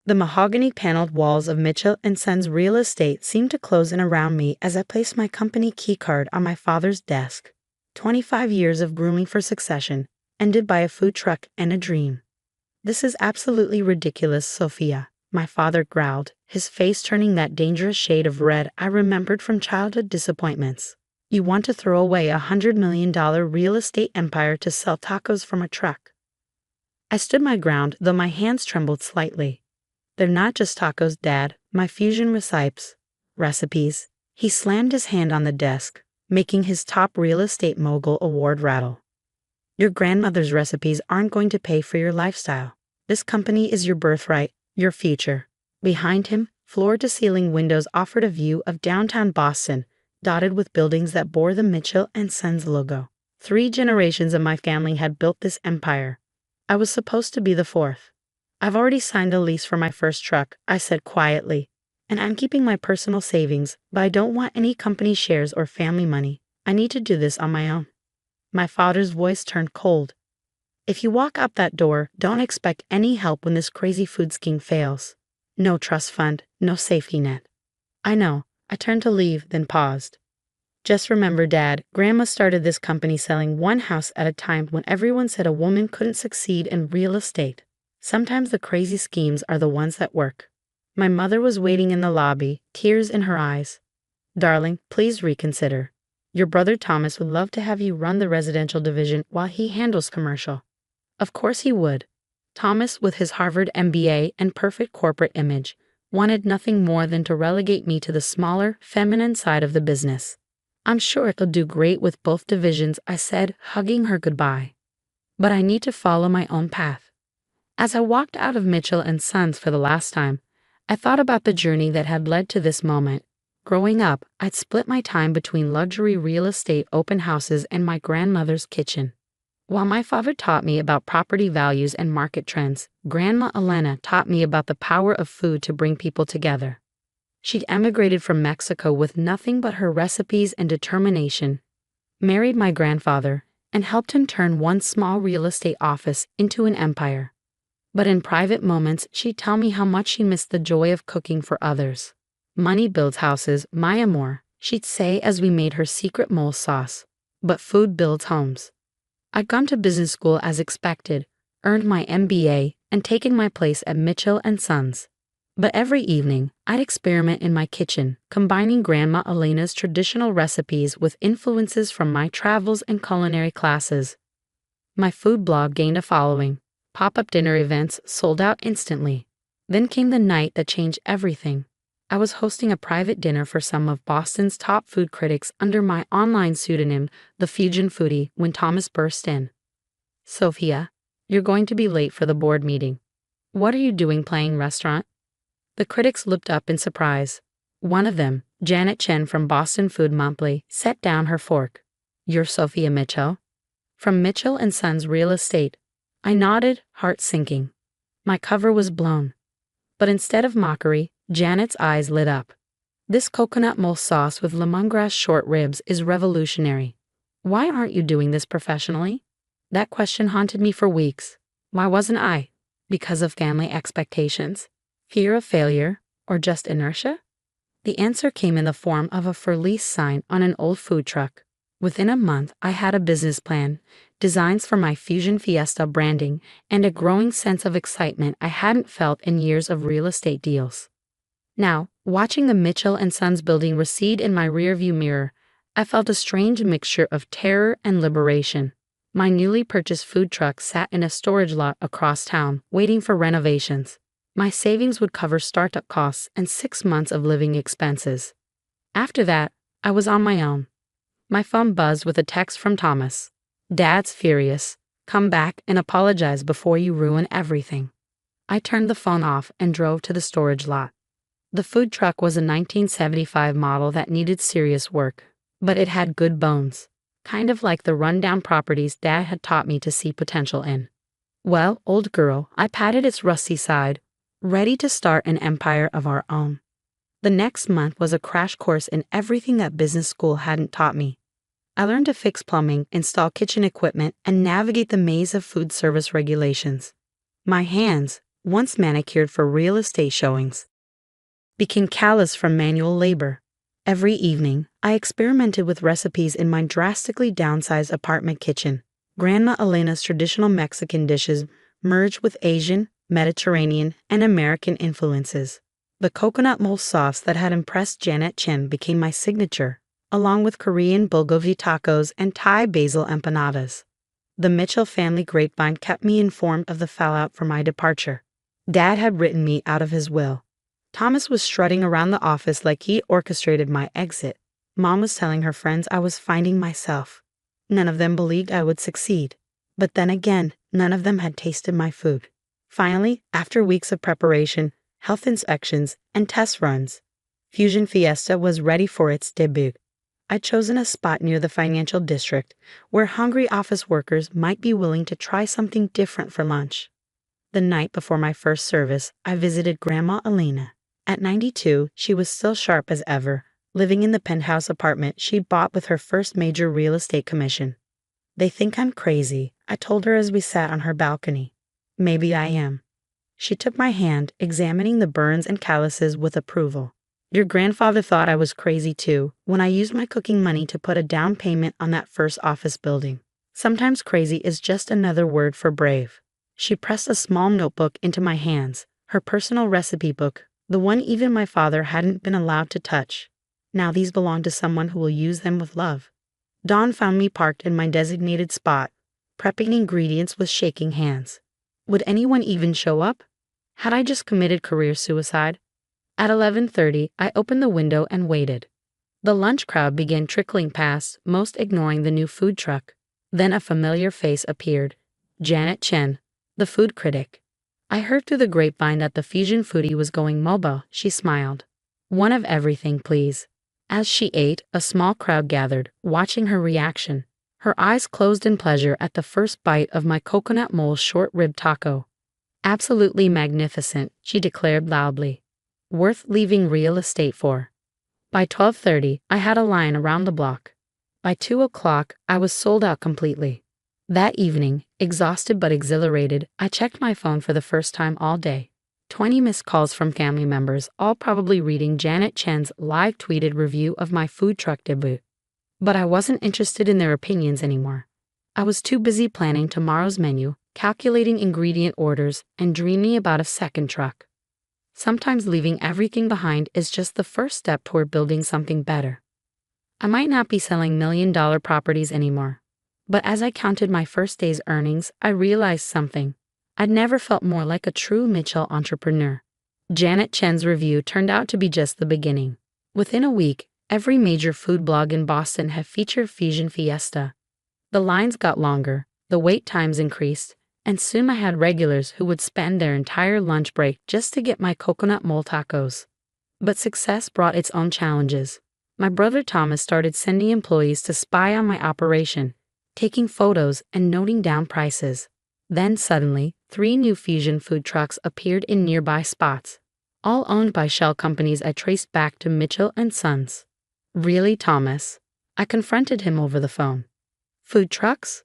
The mahogany-paneled walls of Mitchell & Sons Real Estate seemed to close in around me as I placed my company keycard on my father's desk. 25 years of grooming for succession, ended by a food truck and a dream. "This is absolutely ridiculous, Sophia," my father growled, his face turning that dangerous shade of red I remembered from childhood disappointments. "You want to throw away a $100 million real estate empire to sell tacos from a truck." I stood my ground, though my hands trembled slightly. "They're not just tacos, Dad. My fusion recipes." He slammed his hand on the desk, making his top real estate mogul award rattle. "Your grandmother's recipes aren't going to pay for your lifestyle. This company is your birthright, your future." Behind him, floor-to-ceiling windows offered a view of downtown Boston, dotted with buildings that bore the Mitchell & Sons logo. 3 generations of my family had built this empire. I was supposed to be the 4th. "I've already signed a lease for my first truck," I said quietly, "and I'm keeping my personal savings, but I don't want any company shares or family money. I need to do this on my own." My father's voice turned cold. "If you walk out that door, don't expect any help when this crazy food scheme fails. No trust fund, no safety net." "I know." I turned to leave, then paused. "Just remember, Dad, Grandma started this company selling one house at a time when everyone said a woman couldn't succeed in real estate. Sometimes the crazy schemes are the ones that work." My mother was waiting in the lobby, tears in her eyes. "Darling, please reconsider. Your brother Thomas would love to have you run the residential division while he handles commercial." Of course he would. Thomas, with his Harvard MBA and perfect corporate image, wanted nothing more than to relegate me to the smaller, feminine side of the business. "I'm sure it'll do great with both divisions," I said, hugging her goodbye. "But I need to follow my own path." As I walked out of Mitchell & Sons for the last time, I thought about the journey that had led to this moment. Growing up, I'd split my time between luxury real estate open houses and my grandmother's kitchen. While my father taught me about property values and market trends, Grandma Elena taught me about the power of food to bring people together. She'd emigrated from Mexico with nothing but her recipes and determination, married my grandfather, and helped him turn one small real estate office into an empire. But in private moments, she'd tell me how much she missed the joy of cooking for others. "Money builds houses, my amor," she'd say as we made her secret mole sauce. "But food builds homes." I'd gone to business school as expected, earned my MBA, and taken my place at Mitchell & Sons. But every evening, I'd experiment in my kitchen, combining Grandma Elena's traditional recipes with influences from my travels and culinary classes. My food blog gained a following. Pop-up dinner events sold out instantly. Then came the night that changed everything. I was hosting a private dinner for some of Boston's top food critics under my online pseudonym, The Fusion Foodie, when Thomas burst in. "Sophia, you're going to be late for the board meeting. What are you doing playing restaurant?" The critics looked up in surprise. One of them, Janet Chen from Boston Food Monthly, set down her fork. "You're Sophia Mitchell?" "From Mitchell & Sons Real Estate." I nodded, heart sinking. My cover was blown. But instead of mockery, Janet's eyes lit up. "This coconut mousse sauce with lemongrass short ribs is revolutionary. Why aren't you doing this professionally?" That question haunted me for weeks. Why wasn't I? Because of family expectations? Fear of failure? Or just inertia? The answer came in the form of a for lease sign on an old food truck. Within a month, I had a business plan, designs for my Fusion Fiesta branding, and a growing sense of excitement I hadn't felt in years of real estate deals. Now, watching the Mitchell & Sons building recede in my rearview mirror, I felt a strange mixture of terror and liberation. My newly purchased food truck sat in a storage lot across town, waiting for renovations. My savings would cover startup costs and 6 months of living expenses. After that, I was on my own. My phone buzzed with a text from Thomas. "Dad's furious. Come back and apologize before you ruin everything." I turned the phone off and drove to the storage lot. The food truck was a 1975 model that needed serious work, but it had good bones, kind of like the rundown properties Dad had taught me to see potential in. "Well, old girl," I patted its rusty side, ready to start an empire of our own. The next month was a crash course in everything that business school hadn't taught me. I learned to fix plumbing, install kitchen equipment, and navigate the maze of food service regulations. My hands, once manicured for real estate showings, became callous from manual labor. Every evening, I experimented with recipes in my drastically downsized apartment kitchen. Grandma Elena's traditional Mexican dishes merged with Asian, Mediterranean, and American influences. The coconut mole sauce that had impressed Janet Chen became my signature, along with Korean bulgogi tacos and Thai basil empanadas. The Mitchell family grapevine kept me informed of the fallout from my departure. Dad had written me out of his will. Thomas was strutting around the office like he orchestrated my exit. Mom was telling her friends I was finding myself. None of them believed I would succeed. But then again, none of them had tasted my food. Finally, after weeks of preparation, health inspections, and test runs, Fusion Fiesta was ready for its debut. I'd chosen a spot near the financial district where hungry office workers might be willing to try something different for lunch. The night before my first service, I visited Grandma Elena. At 92, she was still sharp as ever, living in the penthouse apartment she bought with her first major real estate commission. "They think I'm crazy," I told her as we sat on her balcony. "Maybe I am." She took my hand, examining the burns and calluses with approval. "Your grandfather thought I was crazy too when I used my cooking money to put a down payment on that first office building. Sometimes crazy is just another word for brave." She pressed a small notebook into my hands, her personal recipe book, the one even my father hadn't been allowed to touch. "Now these belong to someone who will use them with love." Dawn found me parked in my designated spot, prepping ingredients with shaking hands. Would anyone even show up? Had I just committed career suicide? At 11:30, I opened the window and waited. The lunch crowd began trickling past, most ignoring the new food truck. Then a familiar face appeared. Janet Chen, the food critic. I heard through the grapevine that the Fusion foodie was going mobile. She smiled. "One of everything, please." As she ate, a small crowd gathered, watching her reaction. Her eyes closed in pleasure at the first bite of my coconut mole short rib taco. "Absolutely magnificent," she declared loudly. "Worth leaving real estate for." By 12:30, I had a line around the block. By 2 o'clock, I was sold out completely. That evening, exhausted but exhilarated, I checked my phone for the first time all day. 20 missed calls from family members, all probably reading Janet Chen's live-tweeted review of my food truck debut. But I wasn't interested in their opinions anymore. I was too busy planning tomorrow's menu, calculating ingredient orders, and dreaming about a second truck. Sometimes leaving everything behind is just the first step toward building something better. I might not be selling million-dollar properties anymore. But as I counted my first day's earnings, I realized something. I'd never felt more like a true Mitchell entrepreneur. Janet Chen's review turned out to be just the beginning. Within a week, every major food blog in Boston had featured Fusion Fiesta. The lines got longer, the wait times increased, and soon I had regulars who would spend their entire lunch break just to get my coconut mole tacos. But success brought its own challenges. My brother Thomas started sending employees to spy on my operation, taking photos and noting down prices. Then suddenly, 3 new Fusion food trucks appeared in nearby spots, all owned by shell companies I traced back to Mitchell & Sons. "Really, Thomas?" I confronted him over the phone. "Food trucks?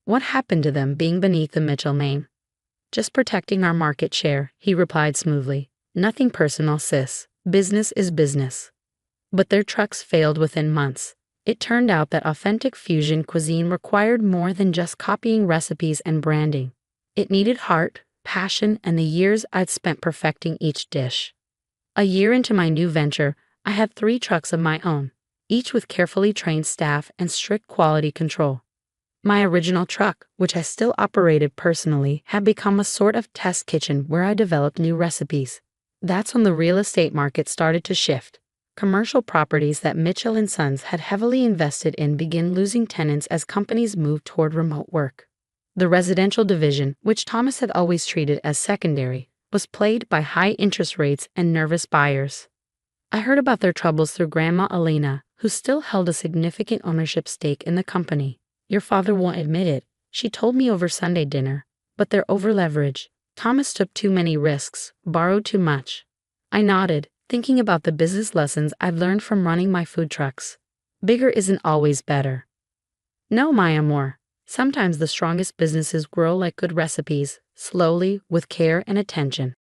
What happened to them being beneath the Mitchell name?" "Just protecting our market share," he replied smoothly. "Nothing personal, sis. Business is business." But their trucks failed within months. It turned out that authentic Fusion cuisine required more than just copying recipes and branding. It needed heart, passion, and the years I'd spent perfecting each dish. A year into my new venture, I had 3 trucks of my own, each with carefully trained staff and strict quality control. My original truck, which I still operated personally, had become a sort of test kitchen where I developed new recipes. That's when the real estate market started to shift. Commercial properties that Mitchell & Sons had heavily invested in began losing tenants as companies moved toward remote work. The residential division, which Thomas had always treated as secondary, was plagued by high interest rates and nervous buyers. I heard about their troubles through Grandma Elena, who still held a significant ownership stake in the company. "Your father won't admit it," she told me over Sunday dinner, "but they're over-leveraged. Thomas took too many risks, borrowed too much." I nodded, thinking about the business lessons I've learned from running my food trucks. Bigger isn't always better. No, my amor. Sometimes the strongest businesses grow like good recipes, slowly, with care and attention.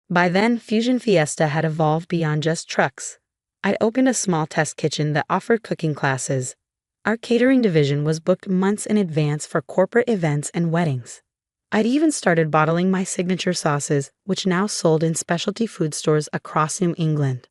By then, Fusion Fiesta had evolved beyond just trucks. I'd opened a small test kitchen that offered cooking classes. Our catering division was booked months in advance for corporate events and weddings. I'd even started bottling my signature sauces, which now sold in specialty food stores across New England.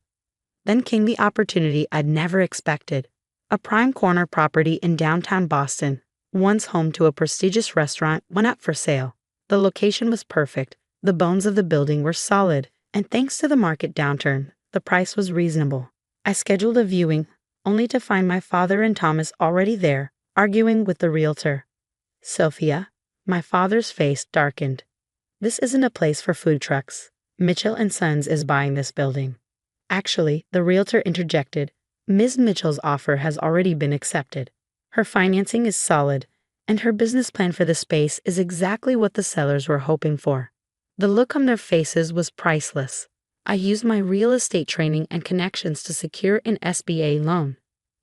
Then came the opportunity I'd never expected. A prime corner property in downtown Boston, once home to a prestigious restaurant, went up for sale. The location was perfect, the bones of the building were solid, and thanks to the market downturn, the price was reasonable. I scheduled a viewing, only to find my father and Thomas already there, arguing with the realtor. Sophia, my father's face darkened. This isn't a place for food trucks. Mitchell and Sons is buying this building. Actually, the realtor interjected, Ms. Mitchell's offer has already been accepted. Her financing is solid, and her business plan for the space is exactly what the sellers were hoping for. The look on their faces was priceless. I used my real estate training and connections to secure an SBA loan,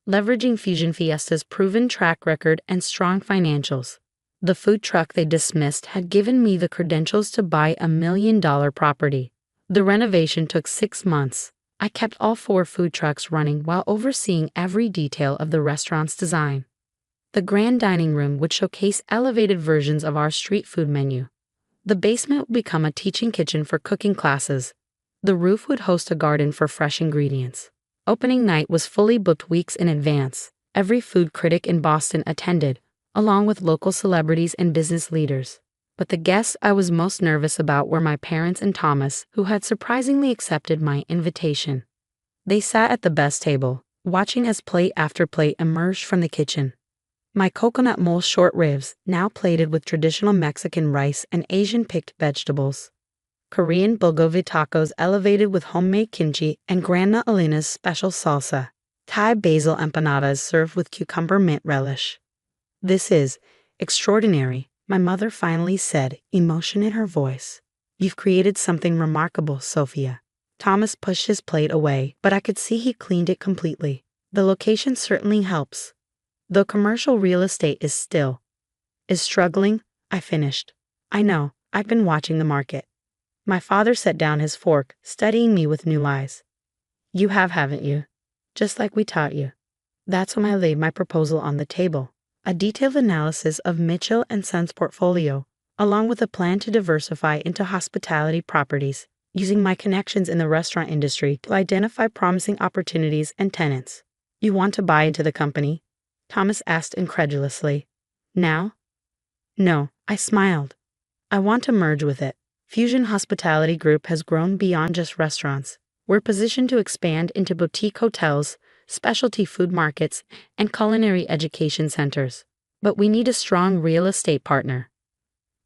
leveraging Fusion Fiesta's proven track record and strong financials. The food truck they dismissed had given me the credentials to buy $1 million property. The renovation took 6 months. I kept all 4 food trucks running while overseeing every detail of the restaurant's design. The grand dining room would showcase elevated versions of our street food menu. The basement would become a teaching kitchen for cooking classes. The roof would host a garden for fresh ingredients. Opening night was fully booked weeks in advance. Every food critic in Boston attended, along with local celebrities and business leaders. But the guests I was most nervous about were my parents and Thomas, who had surprisingly accepted my invitation. They sat at the best table, watching as plate after plate emerged from the kitchen. My coconut mole short ribs, now plated with traditional Mexican rice and Asian picked vegetables. Korean bulgogi tacos elevated with homemade kimchi and Grandma Alina's special salsa. Thai basil empanadas served with cucumber mint relish. This is extraordinary, my mother finally said, emotion in her voice. You've created something remarkable, Sophia. Thomas pushed his plate away, but I could see he cleaned it completely. The location certainly helps. Though commercial real estate is struggling, I finished. I know, I've been watching the market. My father set down his fork, studying me with new eyes. You have, haven't you? Just like we taught you. That's when I laid my proposal on the table. A detailed analysis of Mitchell and Sons' portfolio, along with a plan to diversify into hospitality properties, using my connections in the restaurant industry to identify promising opportunities and tenants. You want to buy into the company? Thomas asked incredulously. Now? No, I smiled. I want to merge with it. Fusion Hospitality Group has grown beyond just restaurants. We're positioned to expand into boutique hotels, specialty food markets, and culinary education centers. But we need a strong real estate partner.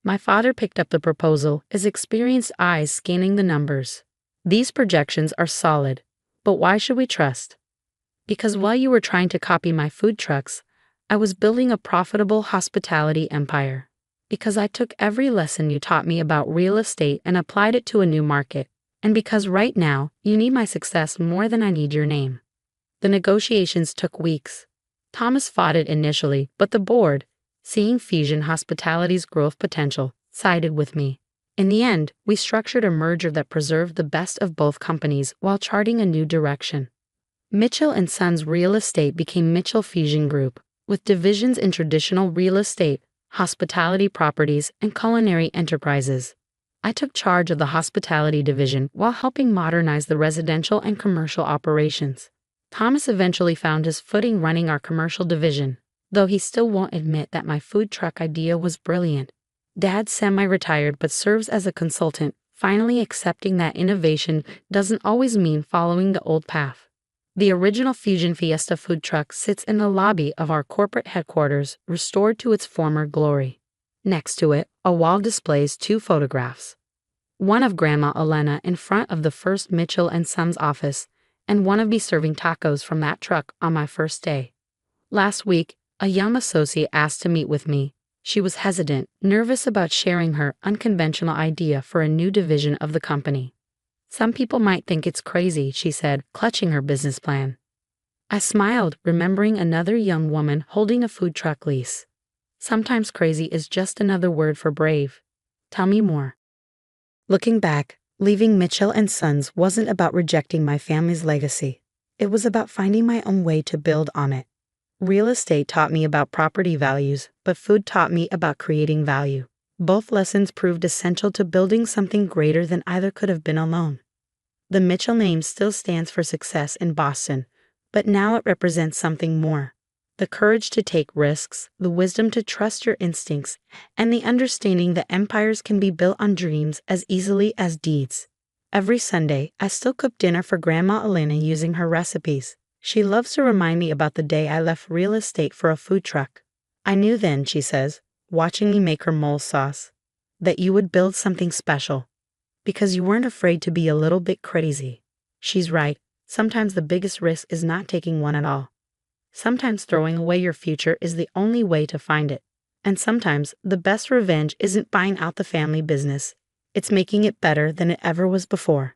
My father picked up the proposal, his experienced eyes scanning the numbers. These projections are solid, but why should we trust? Because while you were trying to copy my food trucks, I was building a profitable hospitality empire. Because I took every lesson you taught me about real estate and applied it to a new market. And because right now, you need my success more than I need your name. The negotiations took weeks. Thomas fought it initially, but the board, seeing Fusion Hospitality's growth potential, sided with me. In the end, we structured a merger that preserved the best of both companies while charting a new direction. Mitchell and Sons Real Estate became Mitchell Fusion Group, with divisions in traditional real estate, hospitality properties, and culinary enterprises. I took charge of the hospitality division while helping modernize the residential and commercial operations. Thomas eventually found his footing running our commercial division, though he still won't admit that my food truck idea was brilliant. Dad's semi-retired but serves as a consultant, finally accepting that innovation doesn't always mean following the old path. The original Fusion Fiesta food truck sits in the lobby of our corporate headquarters, restored to its former glory. Next to it, a wall displays 2 photographs. One of Grandma Elena in front of the first Mitchell and Sons office, and one of me serving tacos from that truck on my first day. Last week, a young associate asked to meet with me. She was hesitant, nervous about sharing her unconventional idea for a new division of the company. Some people might think it's crazy, she said, clutching her business plan. I smiled, remembering another young woman holding a food truck lease. Sometimes crazy is just another word for brave. Tell me more. Looking back, leaving Mitchell and Sons wasn't about rejecting my family's legacy. It was about finding my own way to build on it. Real estate taught me about property values, but food taught me about creating value. Both lessons proved essential to building something greater than either could have been alone. The Mitchell name still stands for success in Boston, but now it represents something more. The courage to take risks, the wisdom to trust your instincts, and the understanding that empires can be built on dreams as easily as deeds. Every Sunday, I still cook dinner for Grandma Elena using her recipes. She loves to remind me about the day I left real estate for a food truck. I knew then, she says, watching me make her mole sauce, that you would build something special. Because you weren't afraid to be a little bit crazy. She's right. Sometimes the biggest risk is not taking one at all. Sometimes throwing away your future is the only way to find it. And sometimes the best revenge isn't buying out the family business. It's making it better than it ever was before.